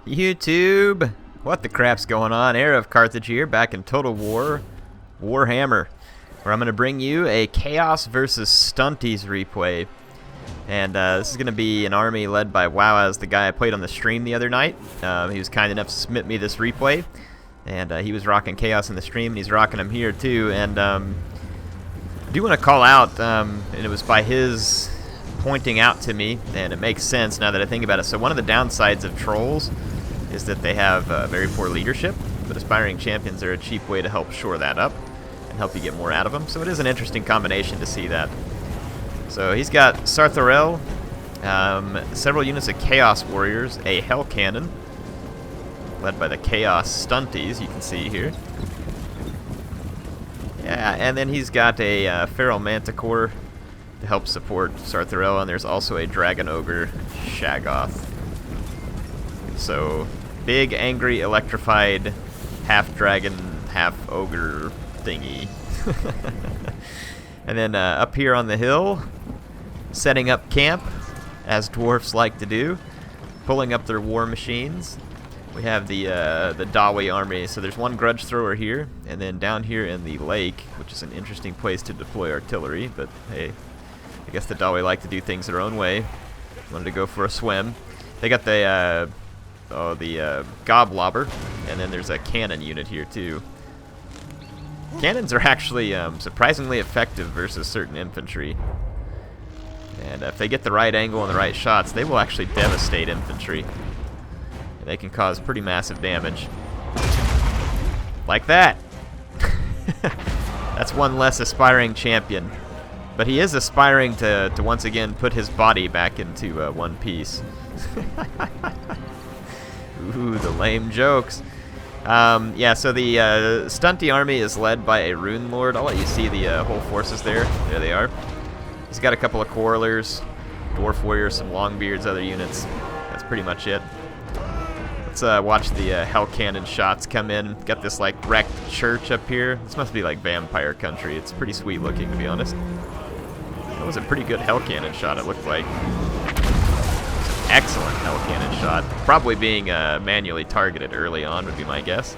YouTube! What the crap's going on? HeirofCarthage here, back in Total War Warhammer, where I'm going to bring you a Chaos versus Stunties replay. And this is going to be an army led by Wowaz, the guy I played on the stream the other night. He was kind enough to submit me this replay, and he was rocking Chaos in the stream, and he's rocking them here too. And I do want to call out, and it was by his pointing out to me, and it makes sense now that I think about it. So one of the downsides of trolls is that they have very poor leadership, but aspiring champions are a cheap way to help shore that up and help you get more out of them. So it is an interesting combination to see that. So he's got Sartharel, several units of Chaos Warriors, a Hell Cannon, led by the Chaos Stunties, you can see here. Yeah, and then he's got a Feral Manticore to help support Sartharel, and there's also a Dragon Ogre Shaggoth. So, big, angry, electrified, half-dragon, half-ogre thingy. And then up here on the hill, setting up camp, as dwarfs like to do, pulling up their war machines. We have the Dawi army. So there's one grudge thrower here, and then down here in the lake, which is an interesting place to deploy artillery, but hey, I guess the Dawi like to do things their own way. Wanted to go for a swim. They got the Goblobber, and then there's a cannon unit here too. Cannons are actually surprisingly effective versus certain infantry. And if they get the right angle and the right shots, they will actually devastate infantry. And they can cause pretty massive damage. Like that! That's one less aspiring champion. But he is aspiring to once again put his body back into one piece. Ooh, the lame jokes. Yeah, so the Stunty army is led by a Rune Lord. I'll let you see the whole forces there. There they are. He's got a couple of Quarrelers, Dwarf Warriors, some Longbeards, other units. That's pretty much it. Let's watch the Hell Cannon shots come in. Got this like wrecked church up here. This must be like vampire country. It's pretty sweet looking, to be honest. That was a pretty good Hell Cannon shot, it looked like. Excellent Hell Cannon shot. Probably being manually targeted early on would be my guess.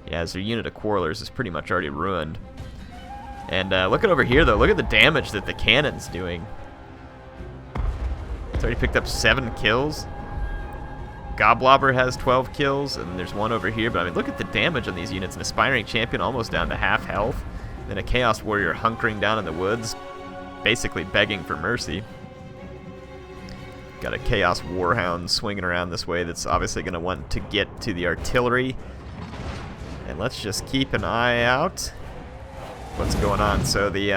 Yeah, as their unit of Quarrelers is pretty much already ruined. And look at over here though, look at the damage that the cannon's doing. It's already picked up 7 kills. Goblobber has 12 kills, and there's one over here, but I mean, look at the damage on these units. An aspiring champion almost down to half health, then a Chaos Warrior hunkering down in the woods, basically begging for mercy. Got a Chaos Warhound swinging around this way that's obviously going to want to get to the artillery. And let's just keep an eye out what's going on. So the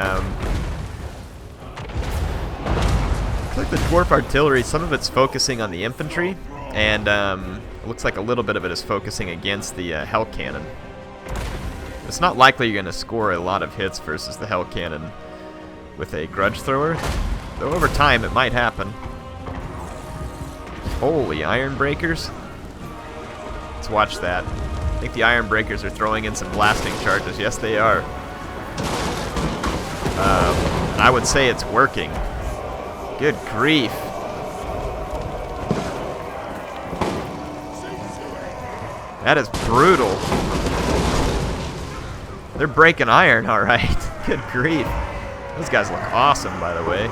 looks like the dwarf artillery, some of it's focusing on the infantry, and it looks like a little bit of it is focusing against the Hell Cannon. It's not likely you're going to score a lot of hits versus the Hell Cannon with a grudge thrower, though over time it might happen. Holy Iron Breakers. Let's watch that. I think the Iron Breakers are throwing in some blasting charges. Yes, they are. I would say it's working. Good grief. That is brutal. They're breaking iron, alright. Good grief. Those guys look awesome, by the way.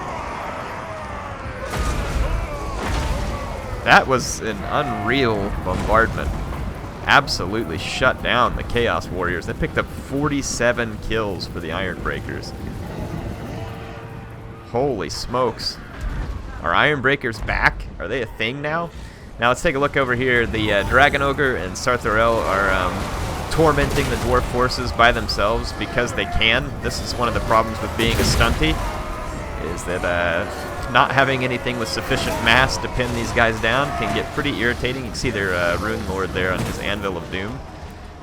That was an unreal bombardment. Absolutely shut down the Chaos Warriors. They picked up 47 kills for the Iron Breakers. Holy smokes. Are Iron Breakers back? Are they a thing now? Now let's take a look over here. The Dragon Ogre and Sartharel are tormenting the dwarf forces by themselves because they can. This is one of the problems with being a stunty, is that not having anything with sufficient mass to pin these guys down can get pretty irritating. You can see their Rune Lord there on his Anvil of Doom.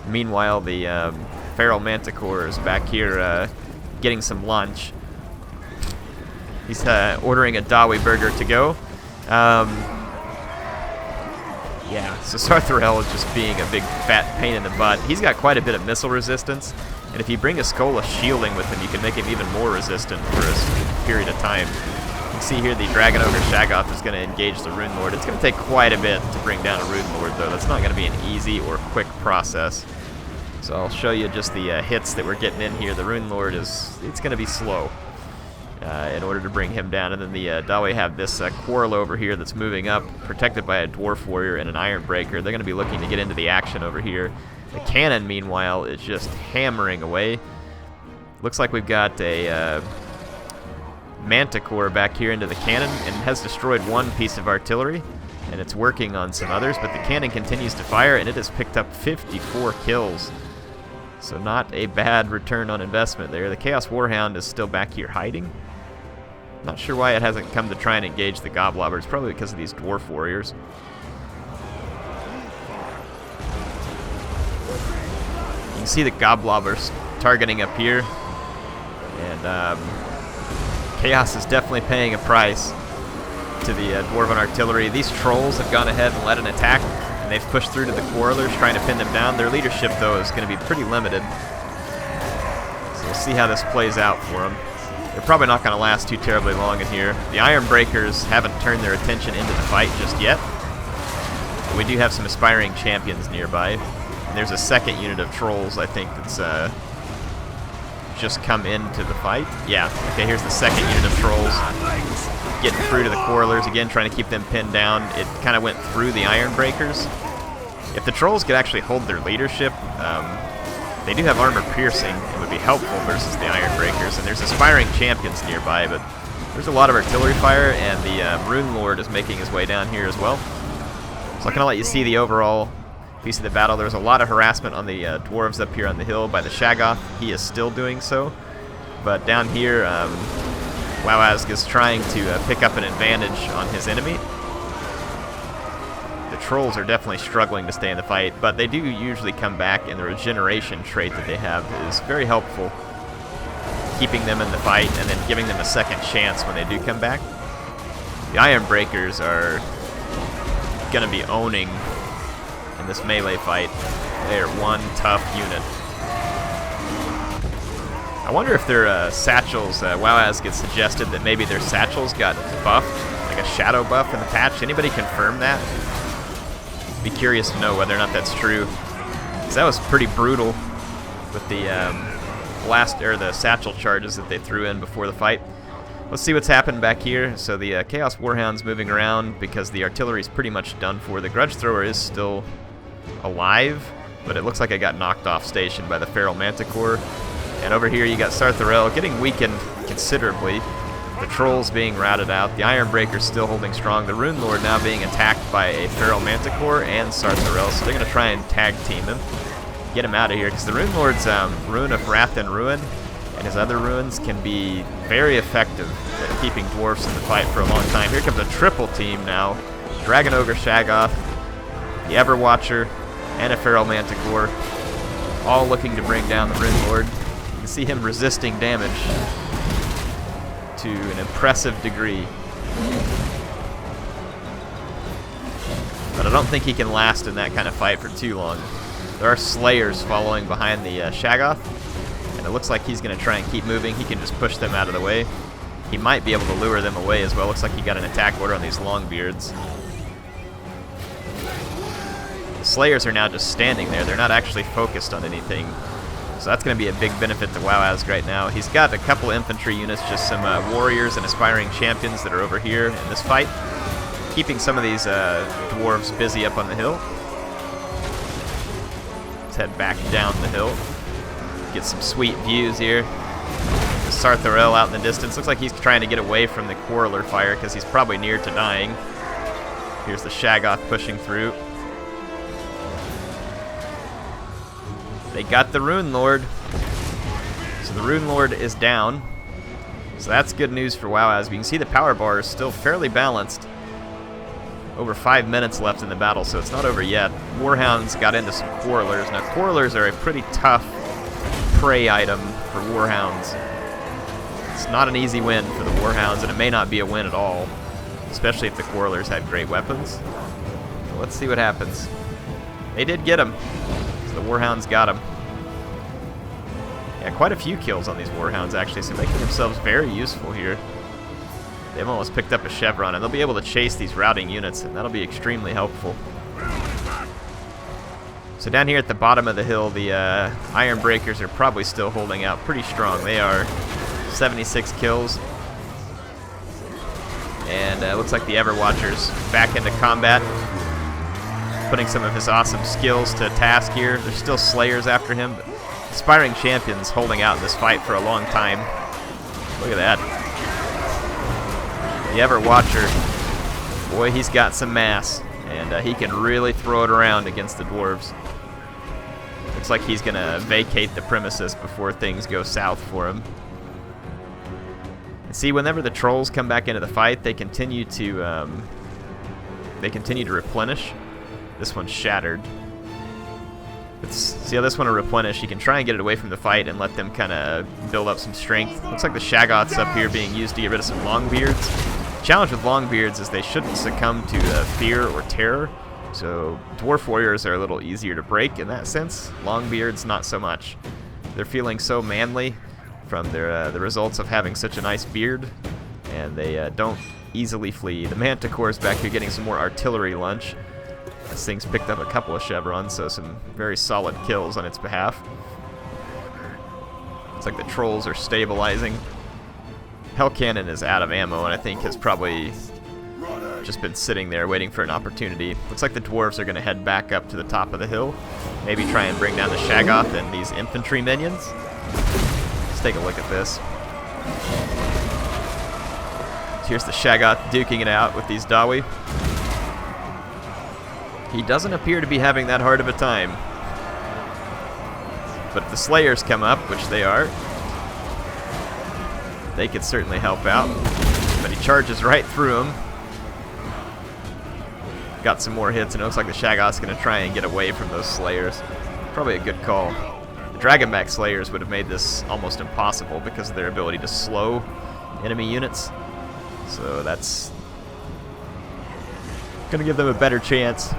Meanwhile, the Feral Manticore is back here getting some lunch. He's ordering a Dawi burger to go. Yeah, so Sartharel is just being a big fat pain in the butt. He's got quite a bit of missile resistance, and if you bring a Skull of Shielding with him, you can make him even more resistant for a period of time. can see here the Dragon Ogre Shaggoth is going to engage the Rune Lord. It's going to take quite a bit to bring down a Rune Lord, though. That's not going to be an easy or quick process. So I'll show you just the hits that we're getting in here. The Rune Lord it's going to be slow in order to bring him down. And then the Dawi have this Quarrel over here that's moving up, protected by a Dwarf Warrior and an Iron Breaker. They're going to be looking to get into the action over here. The cannon, meanwhile, is just hammering away. Looks like we've got a Manticore back here into the cannon and has destroyed one piece of artillery, and it's working on some others, but the cannon continues to fire, and it has picked up 54 kills. So not a bad return on investment there. The Chaos Warhound is still back here hiding. Not sure why it hasn't come to try and engage the Goblobbers. Probably because of these Dwarf Warriors. You can see the Goblobbers targeting up here, and Chaos is definitely paying a price to the Dwarven artillery. These trolls have gone ahead and led an attack, and they've pushed through to the Quarrelers, trying to pin them down. Their leadership, though, is going to be pretty limited. So we'll see how this plays out for them. They're probably not going to last too terribly long in here. The Iron Breakers haven't turned their attention into the fight just yet. But we do have some aspiring champions nearby. And there's a second unit of trolls, I think, that's just come into the fight. Yeah, okay, here's the second unit of trolls. Getting through to the Quarrelers, again, trying to keep them pinned down. It kind of went through the Iron Breakers. If the trolls could actually hold their leadership, they do have armor piercing. It would be helpful versus the Iron Breakers. And there's aspiring champions nearby, but there's a lot of artillery fire, and the Rune Lord is making his way down here as well. So I'm going to let you see the overall piece of the battle. There's a lot of harassment on the dwarves up here on the hill by the Shaggoth. He is still doing so. But down here, Wawazg is trying to pick up an advantage on his enemy. The trolls are definitely struggling to stay in the fight, but they do usually come back, and the regeneration trait that they have is very helpful, keeping them in the fight and then giving them a second chance when they do come back. The Iron Breakers are going to be owning in this melee fight. They are one tough unit. I wonder if their satchels, Wawazg gets suggested that maybe their satchels got buffed, like a shadow buff in the patch. Anybody confirm that? Be curious to know whether or not that's true, because that was pretty brutal with the the satchel charges that they threw in before the fight. Let's see what's happened back here. So the Chaos Warhound's moving around because the artillery's pretty much done for. The Grudge Thrower is still alive, but it looks like it got knocked off station by the Feral Manticore. And over here you got Sartharel getting weakened considerably. The Trolls being routed out. The Iron Breaker's still holding strong. The Rune Lord now being attacked by a Feral Manticore and Sartharel, so they're going to try and tag team him. Get him out of here, because the Rune Lord's Rune of Wrath and Ruin and his other runes can be very effective at keeping dwarfs in the fight for a long time. Here comes a triple team now. Dragon Ogre Shaggoth, the Everwatcher, and a Feral Manticore, all looking to bring down the Rune Lord. You can see him resisting damage to an impressive degree. But I don't think he can last in that kind of fight for too long. There are Slayers following behind the Shaggoth, and it looks like he's going to try and keep moving. He can just push them out of the way. He might be able to lure them away as well. Looks like he got an attack order on these Longbeards. The Slayers are now just standing there. They're not actually focused on anything. So that's going to be a big benefit to Wawazg right now. He's got a couple infantry units, just some warriors and aspiring champions that are over here in this fight, keeping some of these dwarves busy up on the hill. Let's head back down the hill. Get some sweet views here. The Sartharel out in the distance. Looks like he's trying to get away from the Quarreler fire because he's probably near to dying. Here's the Shaggoth pushing through. They got the Rune Lord. So the Rune Lord is down. So that's good news for Wawazg. You can see the power bar is still fairly balanced. Over 5 minutes left in the battle, so it's not over yet. Warhounds got into some Quarrelers. Now, Quarrelers are a pretty tough prey item for Warhounds. It's not an easy win for the Warhounds, and it may not be a win at all, especially if the Quarrelers had great weapons. So let's see what happens. They did get him. The Warhounds got him. Yeah, quite a few kills on these Warhounds, actually, so making themselves very useful here. They've almost picked up a chevron, and they'll be able to chase these routing units, and that'll be extremely helpful. So down here at the bottom of the hill, the Iron Breakers are probably still holding out pretty strong. They are 76 kills. And it looks like the Everwatcher's back into combat, putting some of his awesome skills to task here. There's still Slayers after him, but Aspiring Champion's holding out in this fight for a long time. Look at that. The Everwatcher, boy, he's got some mass, and he can really throw it around against the dwarves. Looks like he's gonna vacate the premises before things go south for him. And see, whenever the trolls come back into the fight, they continue to replenish. This one's shattered. See how this one will replenish? You can try and get it away from the fight and let them kind of build up some strength. Looks like the Shaggoth's up here being used to get rid of some Longbeards. The challenge with Longbeards is they shouldn't succumb to fear or terror. So Dwarf Warriors are a little easier to break in that sense. Longbeards, not so much. They're feeling so manly from their the results of having such a nice beard, and they don't easily flee. The Manticore's back here getting some more artillery lunch. This thing's picked up a couple of chevrons, so some very solid kills on its behalf. Looks like the trolls are stabilizing. Hell Cannon is out of ammo, and I think has probably just been sitting there waiting for an opportunity. Looks like the dwarves are going to head back up to the top of the hill. Maybe try and bring down the Shaggoth and these infantry minions. Let's take a look at this. So here's the Shaggoth duking it out with these Dawi. He doesn't appear to be having that hard of a time. But if the Slayers come up, which they are, they could certainly help out. But he charges right through them. Got some more hits, and it looks like the Shaggoth's going to try and get away from those Slayers. Probably a good call. The Dragonback Slayers would have made this almost impossible because of their ability to slow enemy units. So that's going to give them a better chance.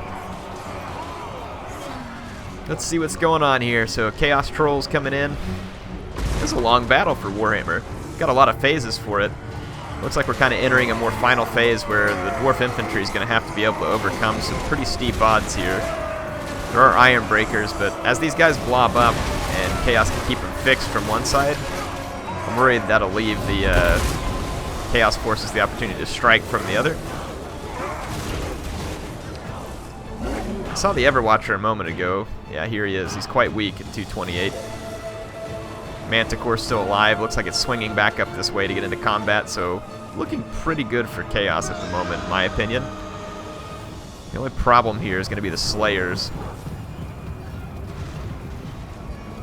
Let's see what's going on here. So Chaos Trolls coming in. This is a long battle for Warhammer. Got a lot of phases for it. Looks like we're kind of entering a more final phase where the Dwarf Infantry is going to have to be able to overcome some pretty steep odds here. There are Iron Breakers, but as these guys blob up and Chaos can keep them fixed from one side, I'm worried that'll leave the Chaos Forces the opportunity to strike from the other. I saw the Everwatcher a moment ago. Yeah, here he is. He's quite weak at 228. Manticore's still alive. Looks like it's swinging back up this way to get into combat, so looking pretty good for Chaos at the moment, in my opinion. The only problem here is going to be the Slayers.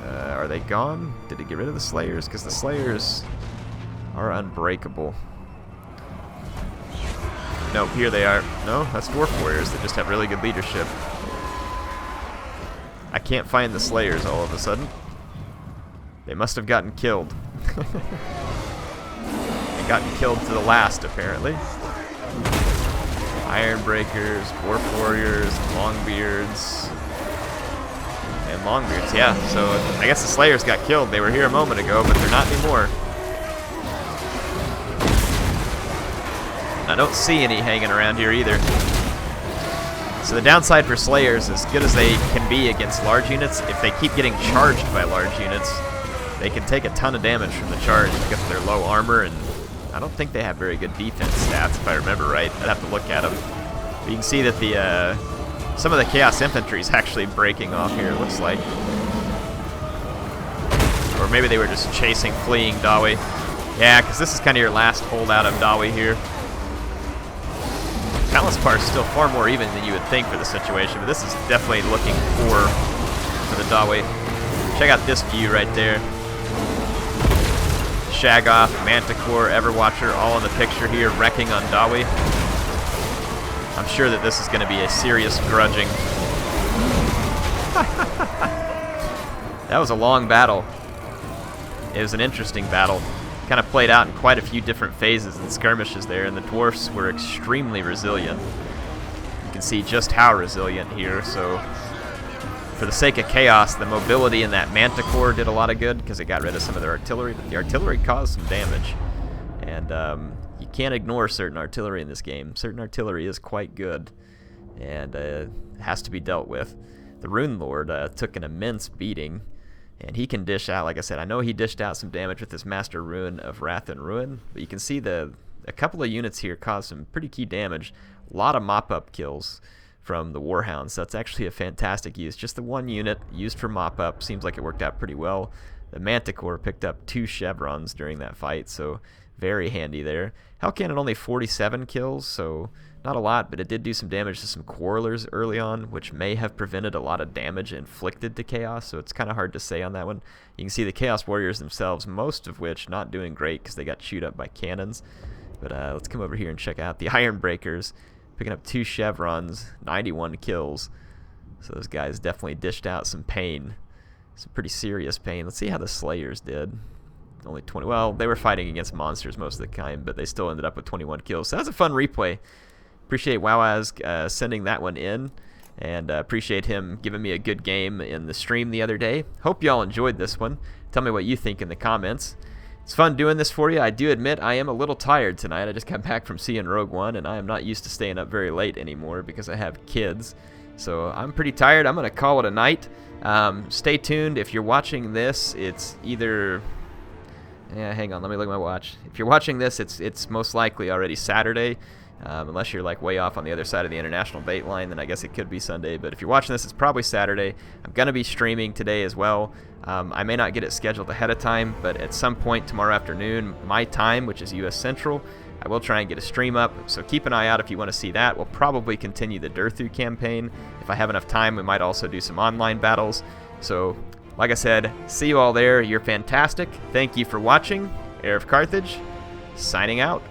Are they gone? Did he get rid of the Slayers? Because the Slayers are unbreakable. Nope, here they are. No, that's Dwarf Warriors that just have really good leadership. I can't find the Slayers all of a sudden. They must have gotten killed. They gotten killed to the last, apparently. Iron Breakers, Dwarf Warriors, Longbeards. And Longbeards, yeah. So I guess the Slayers got killed. They were here a moment ago, but they're not anymore. I don't see any hanging around here either. So the downside for Slayers, as good as they can be against large units, if they keep getting charged by large units, they can take a ton of damage from the charge because of their low armor, and I don't think they have very good defense stats, if I remember right. I'd have to look at them. But you can see that the some of the Chaos Infantry is actually breaking off here, it looks like. Or maybe they were just chasing fleeing Dawi. Yeah, because this is kind of your last holdout of Dawi here. Balance bar is still far more even than you would think for the situation, but this is definitely looking poor for the Dawi. Check out this view right there. Shaggoth, Manticore, Everwatcher, all in the picture here, wrecking on Dawi. I'm sure that this is going to be a serious grudging. That was a long battle. It was an interesting battle. Kind of played out in quite a few different phases and skirmishes there, and the dwarfs were extremely resilient. You can see just how resilient here, so for the sake of Chaos, the mobility in that Manticore did a lot of good because it got rid of some of their artillery, but the artillery caused some damage. And you can't ignore certain artillery in this game. Certain artillery is quite good, and has to be dealt with. The Rune Lord took an immense beating, and he can dish out, like I said, I know he dished out some damage with his Master Rune of Wrath and Ruin, but you can see a couple of units here caused some pretty key damage. A lot of mop-up kills from the Warhounds, so that's actually a fantastic use. Just the one unit used for mop-up seems like it worked out pretty well. The Manticore picked up 2 chevrons during that fight, so very handy there. Hellcannon only 47 kills, so not a lot, but it did do some damage to some Quarrelers early on, which may have prevented a lot of damage inflicted to Chaos, so it's kind of hard to say on that one. You can see the Chaos Warriors themselves, most of which not doing great because they got chewed up by cannons. But let's come over here and check out the Iron Breakers, picking up 2 chevrons, 91 kills. So those guys definitely dished out some pain, some pretty serious pain. Let's see how the Slayers did. Only 20. Well, they were fighting against monsters most of the time, but they still ended up with 21 kills. So that was a fun replay. Appreciate Wowaz sending that one in, and appreciate him giving me a good game in the stream the other day. Hope y'all enjoyed this one. Tell me what you think in the comments. It's fun doing this for you. I do admit I am a little tired tonight. I just got back from seeing Rogue One, and I am not used to staying up very late anymore because I have kids. So I'm pretty tired. I'm going to call it a night. Stay tuned. If you're watching this, it's either... Yeah, hang on. Let me look at my watch. If you're watching this, it's most likely already Saturday. Unless you're like way off on the other side of the international date line, then I guess it could be Sunday. But if you're watching this, it's probably Saturday. I'm going to be streaming today as well. I may not get it scheduled ahead of time, but at some point tomorrow afternoon, my time, which is U.S. Central, I will try and get a stream up. So keep an eye out if you want to see that. We'll probably continue the Durthu campaign. If I have enough time, we might also do some online battles. So, like I said, see you all there. You're fantastic. Thank you for watching. HeirofCarthage, signing out.